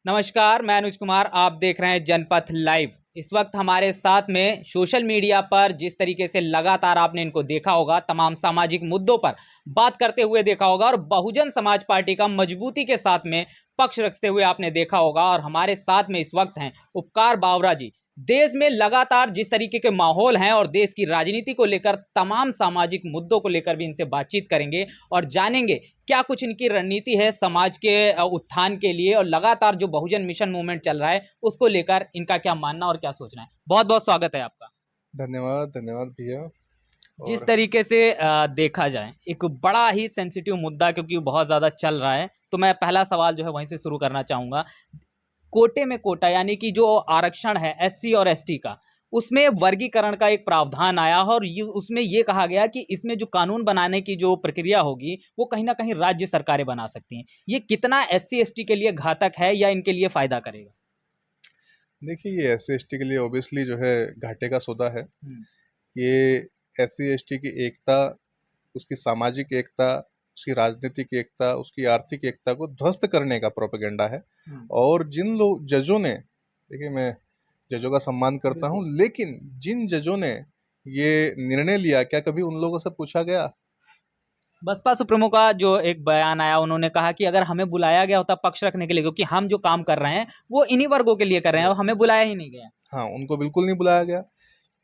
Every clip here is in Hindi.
नमस्कार, मैं अनुज कुमार। आप देख रहे हैं जनपथ लाइव। इस वक्त हमारे साथ में सोशल मीडिया पर जिस तरीके से लगातार आपने इनको देखा होगा, तमाम सामाजिक मुद्दों पर बात करते हुए देखा होगा और बहुजन समाज पार्टी का मजबूती के साथ में पक्ष रखते हुए आपने देखा होगा। और हमारे साथ में इस वक्त हैं उपकार बावरा जी। देश में लगातार जिस तरीके के माहौल हैं और देश की राजनीति को लेकर तमाम सामाजिक मुद्दों को लेकर भी इनसे बातचीत करेंगे और जानेंगे क्या कुछ इनकी रणनीति है समाज के उत्थान के लिए, और लगातार जो बहुजन मिशन मूवमेंट चल रहा है उसको लेकर इनका क्या मानना और क्या सोचना है। बहुत बहुत स्वागत है आपका। धन्यवाद धन्यवाद भैया। जिस और तरीके से देखा जाए, एक बड़ा ही सेंसिटिव मुद्दा क्योंकि बहुत ज़्यादा चल रहा है, तो मैं पहला सवाल जो है वहीं से शुरू करना चाहूँगा। कोटे में कोटा यानी कि जो आरक्षण है एससी और एसटी का, उसमें वर्गीकरण का एक प्रावधान आया और उसमें ये कहा गया कि इसमें जो कानून बनाने की जो प्रक्रिया होगी वो कहीं ना कहीं राज्य सरकारें बना सकती हैं। ये कितना एससी एसटी के लिए घातक है या इनके लिए फायदा करेगा? देखिए, ये SC ST के लिए ऑब्वियसली जो है घाटे का सौदा है। हम्म। ये SC ST की एकता, उसकी सामाजिक एकता, उसकी राजनीतिक एकता, उसकी आर्थिक एकता को ध्वस्त करने का प्रोपेगेंडा है। हम्म। और जिन लोग जजों ने, देखिए मैं जजों का सम्मान करता हूँ, बिल्कुल। लेकिन जिन जजों ने ये निर्णय लिया, क्या कभी उन लोगों से पूछा गया? बसपा सुप्रीमो का जो एक बयान आया, उन्होंने कहा कि अगर हमें बुलाया गया होता पक्ष रखने के लिए, क्योंकि हम जो काम कर रहे हैं वो इन्हीं वर्गों के लिए कर रहे हैं और हमें बुलाया ही नहीं गया। हाँ, उनको बिल्कुल नहीं बुलाया गया।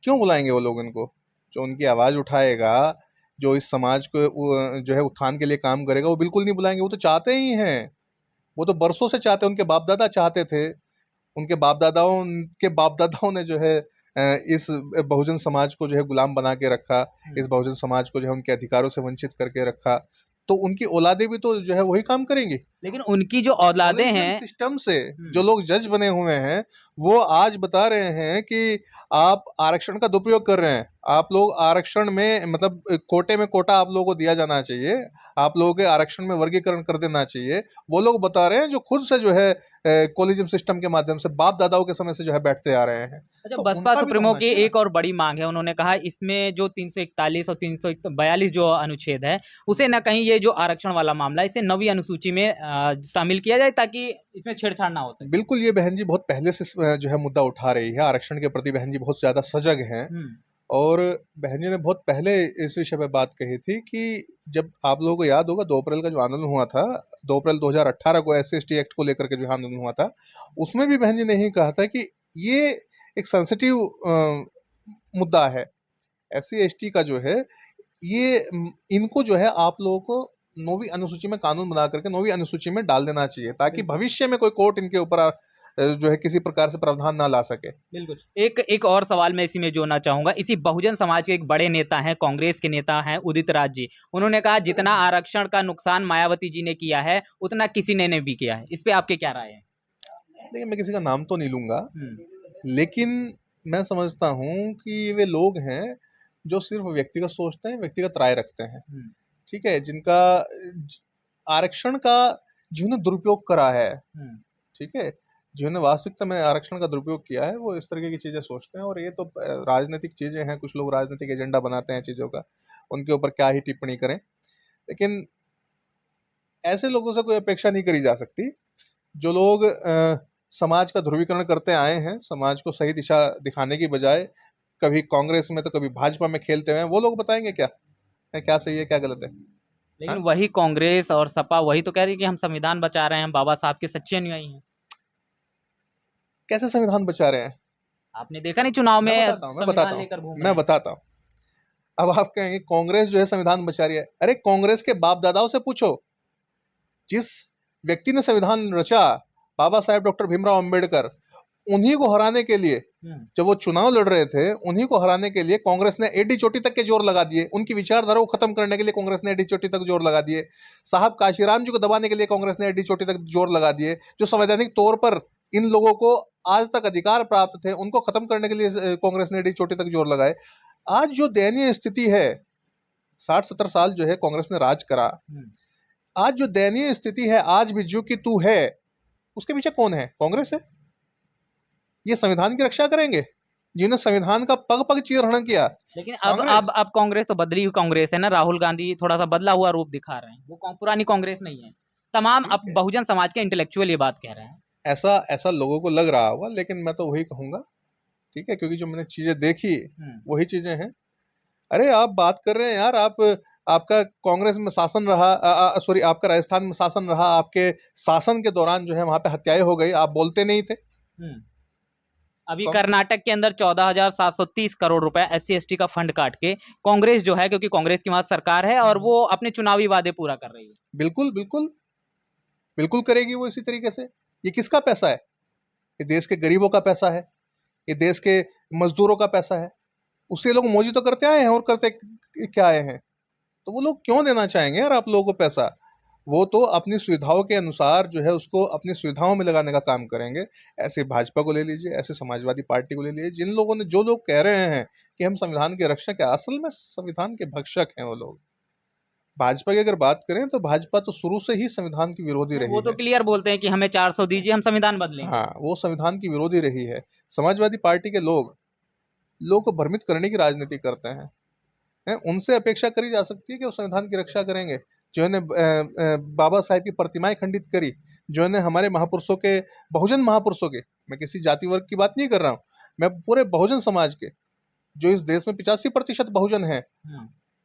क्यों बुलाएंगे वो लोग इनको? जो उनकी आवाज़ उठाएगा, जो इस समाज को जो है उत्थान के लिए काम करेगा, वो बिल्कुल नहीं बुलाएंगे। वो तो चाहते ही हैं, वो तो बरसों से चाहते हैं, उनके बाप दादा चाहते थे। उनके बाप दादाओं ने जो है इस बहुजन समाज को जो है गुलाम बना के रखा, इस बहुजन समाज को जो है उनके अधिकारों से वंचित करके रखा। तो उनकी औलादे भी तो जो है वही काम करेंगी। लेकिन उनकी जो औलादे कॉलेजियम हैं। सिस्टम से जो लोग जज बने हुए हैं, वो आज बता रहे हैं कि आप आरक्षण का दुरुपयोग कर रहे हैं। आप लोग आरक्षण में, मतलब कोटे में कोटा आप लोगों को दिया जाना चाहिए, आप लोगों के आरक्षण में वर्गीकरण कर देना चाहिए। वो लोग बता रहे हैं जो खुद से जो है कॉलेजियम सिस्टम के माध्यम से बाप दादाओं के समय से जो है बैठते आ रहे हैं। अच्छा, तो बसपा उनका भी तो सुप्रीमो होना की चाहिए ना। एक और बड़ी मांग है। उन्होंने कहा इसमें जो 341 और 342 जो अनुच्छेद है, उसे ना कहीं ये जो आरक्षण वाला मामला है, इसे नवी अनुसूची में शामिल किया जाए ताकि इसमें छेड़छाड़ ना हो सके। बिल्कुल, ये बहन जी बहुत पहले से जो है मुद्दा उठा रही है। आरक्षण के प्रति बहन जी बहुत ज्यादा सजग हैं। हम्म। और बहन जी ने बहुत पहले इस विषय पे बात कही थी कि जब आप लोगों को याद होगा 2 अप्रैल का जो आंदोलन हुआ था, 2 अप्रैल 2018 को SC ST एक्ट को लेकर के जो आंदोलन हुआ था, उसमें भी बहन जी ने ही कहा था कि ये एक सेंसिटिव मुद्दा है। SC ST का जो है ये इनको जो है आप लोगों को 9वीं अनुसूची में कानून बना करके 9वीं अनुसूची में डाल देना चाहिए, ताकि बिल्कुल। भविष्य में कोई कोर्ट इनके ऊपर जो है किसी प्रकार से प्रावधान ना ला सके। बिल्कुल। एक एक और सवाल मैं इसी में जोड़ना चाहूंगा। इसी बहुजन समाज के एक बड़े नेता हैं, कांग्रेस के नेता हैं उदित राज जी। उन्होंने कहा जितना आरक्षण का नुकसान मायावती जी ने किया है उतना किसी ने भी किया है। इस पे आपके क्या राय है? देखिए, मैं किसी का नाम तो नहीं लूंगा, हम्म। लेकिन मैं समझता हूँ कि वे लोग हैं जो सिर्फ व्यक्तिगत सोचते हैं, व्यक्तिगत राय रखते हैं। हम्म। ठीक है, जिनका आरक्षण का जिन्होंने दुरुपयोग करा है, हम्म। ठीक है, जिन्होंने वास्तविकता में आरक्षण का दुरुपयोग किया है, वो इस तरीके की चीजें सोचते हैं। और ये तो राजनीतिक चीजें हैं, कुछ लोग राजनीतिक एजेंडा बनाते हैं चीजों का, उनके ऊपर क्या ही टिप्पणी करें। लेकिन ऐसे लोगों से कोई अपेक्षा नहीं करी जा सकती जो लोग समाज का ध्रुवीकरण करते आए हैं, समाज को सही दिशा दिखाने की बजाय कभी कांग्रेस में तो कभी भाजपा में खेलते हुए हैं। वो लोग बताएंगे क्या क्या सही है क्या गलत है? लेकिन हाँ? वही कांग्रेस और सपा वही तो कह रही है कि हम संविधान बचा रहे हैं, बाबा साहब के सच्चे अनुयायी हैं। कैसे संविधान बचा रहे हैं? आपने देखा नहीं चुनाव मैं में बताता हूँ मैं संविधान बताता हूँ लेकर घूम रहे मैं हैं। बताता हूँ। अब आप कहेंगे कांग्रेस जो है संविधान बचा रही है। अरे, कांग्रेस के बाप दादाओं से पूछो। जिस व्यक्ति ने संविधान रचा, बाबा साहेब डॉक्टर भीमराव अंबेडकर, उन्हीं को हराने के लिए, हम्म। जब वो चुनाव लड़ रहे थे, उन्हीं को हराने के लिए कांग्रेस ने एडी चोटी तक के जोर लगा दिए। उनकी विचारधारा को खत्म करने के लिए कांग्रेस ने एडी चोटी तक जोर लगा दिए। साहब काशीराम जी को दबाने के लिए कांग्रेस ने एडी चोटी तक जोर लगा दिए। जो संवैधानिक तौर पर इन लोगों को आज तक अधिकार प्राप्त थे, उनको खत्म करने के लिए कांग्रेस ने एडी चोटी तक जोर लगाए। आज जो दयनीय स्थिति है, 60-70 साल जो है कांग्रेस ने राज करा, हम्म। आज जो दयनीय स्थिति है, आज भी जो कि तू है, उसके पीछे कौन है? कांग्रेस है। ये संविधान की रक्षा करेंगे जिन्होंने संविधान का पग पग चीरहरण किया? लेकिन अब कांग्रेस। कांग्रेस तो बदली हुई कांग्रेस है ना। राहुल गांधी थोड़ा सा बदला हुआ रूप दिखा रहे हैं, वो पुरानी कांग्रेस नहीं है। तमाम अब ठीक है, बहुजन समाज के इंटेलेक्चुअल ये बात कह रहे हैं। ऐसा ऐसा लोगों को लग रहा होगा, लेकिन मैं तो वही कहूंगा, ठीक है, क्योंकि जो मैंने चीजें देखी वही चीजें हैं। अरे आप बात कर रहे हैं यार, आप आपका कांग्रेस में शासन रहा, सॉरी आपका राजस्थान में शासन रहा, आपके शासन के दौरान जो है वहां पे हत्याएं हो गई, आप बोलते नहीं थे। अभी कर्नाटक के अंदर 14,730 करोड़ रुपए SC ST का फंड काट के कांग्रेस जो है, क्योंकि कांग्रेस की वहां सरकार है और वो अपने चुनावी वादे पूरा कर रही है। बिल्कुल बिल्कुल बिल्कुल करेगी वो इसी तरीके से। ये किसका पैसा है? ये देश के गरीबों का पैसा है, ये देश के मजदूरों का पैसा है। उससे लोग मौजी तो करते आए हैं, और करते क्या आए हैं? तो वो लोग क्यों देना चाहेंगे यार आप लोगों को पैसा? वो तो अपनी सुविधाओं के अनुसार जो है उसको अपनी सुविधाओं में लगाने का काम करेंगे। ऐसे भाजपा को ले लीजिए, ऐसे समाजवादी पार्टी को ले लीजिए, जिन लोगों ने, जो लोग कह रहे हैं कि हम संविधान के रक्षक हैं, असल में संविधान के भक्षक हैं वो लोग। भाजपा की अगर बात करें तो भाजपा तो शुरू से ही संविधान की विरोधी रही वो तो है। क्लियर बोलते हैं कि हमें 400 दीजिए, हम संविधान बदलेंगे। हाँ, वो संविधान की विरोधी रही है। समाजवादी पार्टी के लोग को भ्रमित करने की राजनीति करते हैं। उनसे अपेक्षा करी जा सकती है कि वो संविधान की रक्षा करेंगे। जो ने बाबा साहेब की प्रतिमाएं खंडित करी, जो ने हमारे महापुरुषों के, बहुजन महापुरुषों के, मैं किसी जाति वर्ग की बात नहीं कर रहा हूँ, मैं पूरे बहुजन समाज के, जो इस देश में 85% बहुजन है,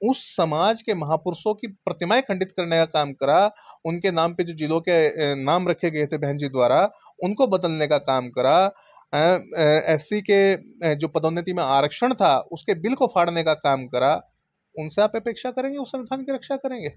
उस समाज के महापुरुषों की प्रतिमाएं खंडित करने का काम करा। उनके नाम पे जो जिलों के नाम रखे गए थे बहन जी द्वारा, उनको बदलने का काम करा। SC के जो पदोन्नति में आरक्षण था उसके बिल को फाड़ने का काम करा। उनसे आप अपेक्षा करेंगे वो संविधान की रक्षा करेंगे?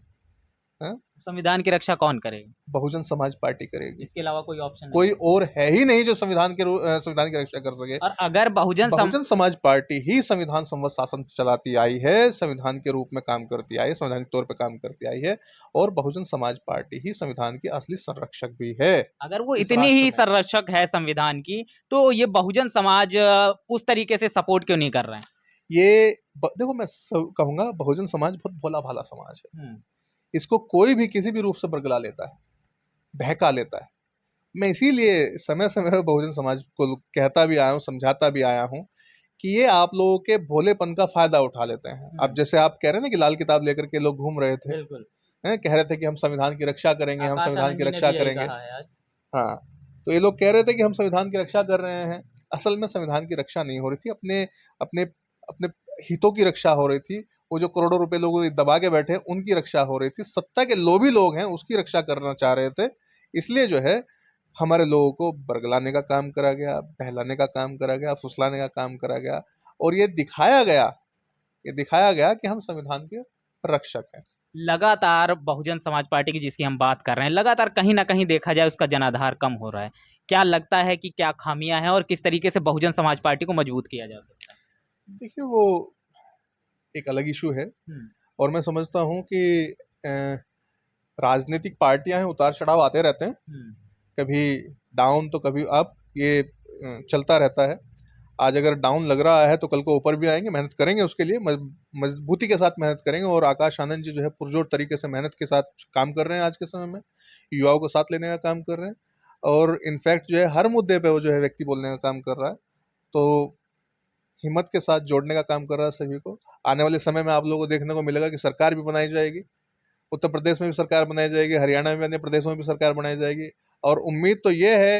संविधान की रक्षा कौन करेगा? बहुजन समाज पार्टी करेगी। इसके अलावा कोई ऑप्शन कोई नहीं। और है ही नहीं जो संविधान की रक्षा कर सके। और अगर बहुजन समाज पार्टी ही संविधान संवत शासन चलाती आई है, संविधान के रूप में काम करती आई है, संवैधानिक तौर पे काम करती आई है, और बहुजन समाज पार्टी ही संविधान की असली संरक्षक भी है। अगर वो इतनी ही संरक्षक है संविधान की, तो ये बहुजन समाज उस तरीके से सपोर्ट क्यों नहीं कर रहे हैं? देखो, मैं कहूंगा बहुजन समाज बहुत भोला भाला समाज है। इसको कोई भी किसी भी रूप से बरगला लेता है, बहका लेता है। मैं इसीलिए समय समय पर बहुजन समाज को कहता भी आया हूँ, समझाता भी आया हूँ कि ये आप लोगों के भोलेपन का फायदा उठा लेते हैं। अब जैसे आप कह रहे हैं ना कि लाल किताब लेकर के लोग घूम रहे थे, कह रहे थे कि हम संविधान की रक्षा करेंगे, हम संविधान की रक्षा करेंगे। हाँ, तो ये लोग कह रहे थे कि हम संविधान की रक्षा कर रहे हैं। असल में संविधान की रक्षा नहीं हो रही थी, अपने अपने अपने हितों की रक्षा हो रही थी। वो जो करोड़ों रुपए लोग दबा के बैठे उनकी रक्षा हो रही थी। सत्ता के लोभी लोग हैं उसकी रक्षा करना चाह रहे थे। इसलिए जो है हमारे लोगों को बरगलाने का काम करा गया, बहलाने का काम करा गया, फुसलाने का काम करा गया, और ये दिखाया गया कि हम संविधान के रक्षक हैं। लगातार बहुजन समाज पार्टी की जिसकी हम बात कर रहे हैं, लगातार कहीं ना कहीं देखा जाए उसका जनाधार कम हो रहा है। क्या लगता है कि क्या खामियां हैं और किस तरीके से बहुजन समाज पार्टी को मजबूत किया जा सकता है? देखिए, वो एक अलग इशू है, और मैं समझता हूँ कि राजनीतिक पार्टियां हैं, उतार चढ़ाव आते रहते हैं, कभी डाउन तो कभी अप, ये चलता रहता है। आज अगर डाउन लग रहा है तो कल को ऊपर भी आएंगे। मेहनत करेंगे उसके लिए, मजबूती के साथ मेहनत करेंगे। और आकाश आनंद जी जो है पुरजोर तरीके से मेहनत के साथ काम कर रहे हैं, आज के समय में युवाओं को साथ लेने का काम कर रहे हैं, और इनफैक्ट जो है हर मुद्दे पे वो जो है व्यक्ति बोलने का काम कर रहा है। तो हिम्मत के साथ जोड़ने का काम कर रहा है सभी को। आने वाले समय में आप लोगों को देखने को मिलेगा कि सरकार भी बनाई जाएगी, उत्तर प्रदेश में भी सरकार बनाई जाएगी, हरियाणा में, अन्य प्रदेशों में भी सरकार बनाई जाएगी। और उम्मीद तो ये है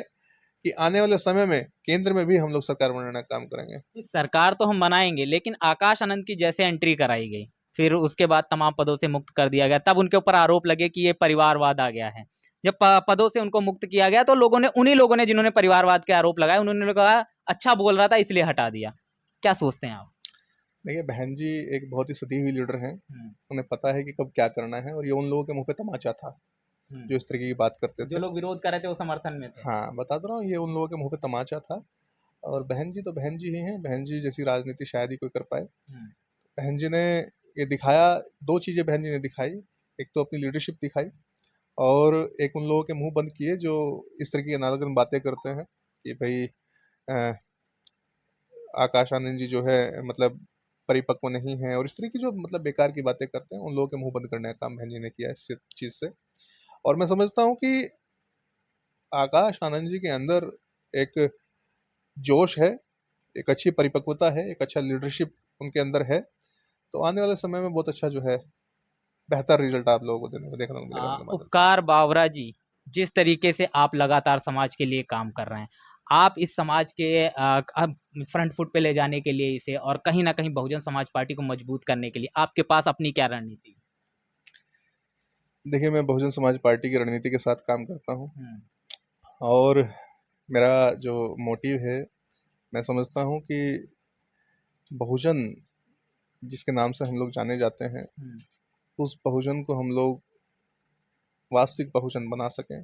कि आने वाले समय में केंद्र में भी हम लोग सरकार बनाने का काम करेंगे। सरकार तो हम बनाएंगे, लेकिन आकाश आनंद की जैसे एंट्री कराई गई, फिर उसके बाद तमाम पदों से मुक्त कर दिया गया, तब उनके ऊपर आरोप लगे कि ये परिवारवाद आ गया है। जब पदों से उनको मुक्त किया गया तो उन्हीं लोगों ने जिन्होंने परिवारवाद के आरोप लगाए, उन्होंने कहा अच्छा बोल रहा था इसलिए हटा दिया। क्या सोचते हैं आप? देखिए, बहन जी एक बहुत ही सदी हुई लीडर हैं, उन्हें पता है कि कब क्या करना है, और ये उन लोगों के मुंह पे तमाचा था जो इस तरीके की बात करते थे। जो लोग विरोध कर रहे थे वो समर्थन में थे। हाँ, बता तो रहा हूँ, ये उन लोगों के मुंह पे तमाचा था। और बहन जी तो बहन जी ही हैं, बहन जी जैसी राजनीति शायद ही कोई कर पाए। बहन जी ने ये दिखाया, दो चीज़ें बहन जी ने दिखाई। एक तो अपनी लीडरशिप दिखाई, और एक उन लोगों के मुंह बंद किए जो इस तरह की नालायक बातें करते हैं कि भाई आकाश आनंद जी जो है मतलब परिपक्व नहीं है, और इस तरह की जो मतलब बेकार की बातें करते हैं, उन लोगों के मुंह बंद करने का काम बहन जी ने किया इस चीज़ से। और मैं समझता हूँ कि आकाश आनंद जी के अंदर एक जोश है, एक अच्छी परिपक्वता है, एक अच्छा लीडरशिप उनके अंदर है। तो आने वाले समय में बहुत अच्छा जो है बेहतर रिजल्ट आप लोगों को देखने को मिलेगा। उपकार बावरा जी जिस तरीके से आप लगातार समाज के लिए काम कर रहे हैं, आप इस समाज के अब फ्रंट फुट पे ले जाने के लिए इसे और कहीं न कहीं बहुजन समाज पार्टी को मजबूत करने के लिए आपके पास अपनी क्या रणनीति है? देखिए, मैं बहुजन समाज पार्टी की रणनीति के साथ काम करता हूँ हुँ, और मेरा जो मोटिव है, मैं समझता हूँ कि बहुजन जिसके नाम से हम लोग जाने जाते हैं, हुँ, उस बहुजन को हम लोग वास्तविक बहुजन बना सकें।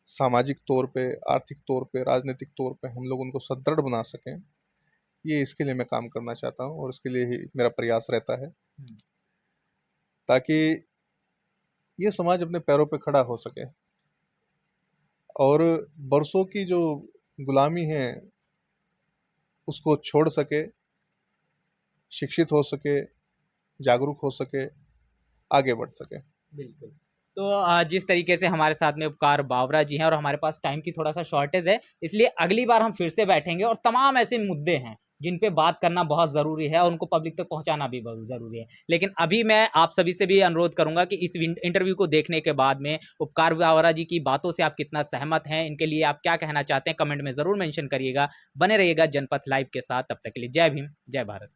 सामाजिक तौर पे, आर्थिक तौर पे, राजनीतिक तौर पे हम लोग उनको सुदृढ़ बना सकें, ये इसके लिए मैं काम करना चाहता हूँ और इसके लिए ही मेरा प्रयास रहता है, हुँ, ताकि ये समाज अपने पैरों पे खड़ा हो सके और बरसों की जो गुलामी है, उसको छोड़ सके, शिक्षित हो सके, जागरूक हो सके, आगे बढ़ सके। बिल्कुल। तो जिस तरीके से हमारे साथ में उपकार बावरा जी हैं और हमारे पास टाइम की थोड़ा-सा शॉर्टेज है, इसलिए अगली बार हम फिर से बैठेंगे और तमाम ऐसे मुद्दे हैं, जिन पे बात करना बहुत ज़रूरी है और उनको पब्लिक तक पहुँचाना भी बहुत ज़रूरी है। लेकिन अभी मैं आप सभी से भी अनुरोध करूँगा कि इस इंटरव्यू को देखने के बाद में उपकार बावरा जी की बातों से आप कितना सहमत हैं, इनके लिए आप क्या कहना चाहते हैं, कमेंट में ज़रूर मेंशन करिएगा। बने रहिएगा जनपथ लाइव के साथ, तब तक के लिए जय भीम, जय भारत।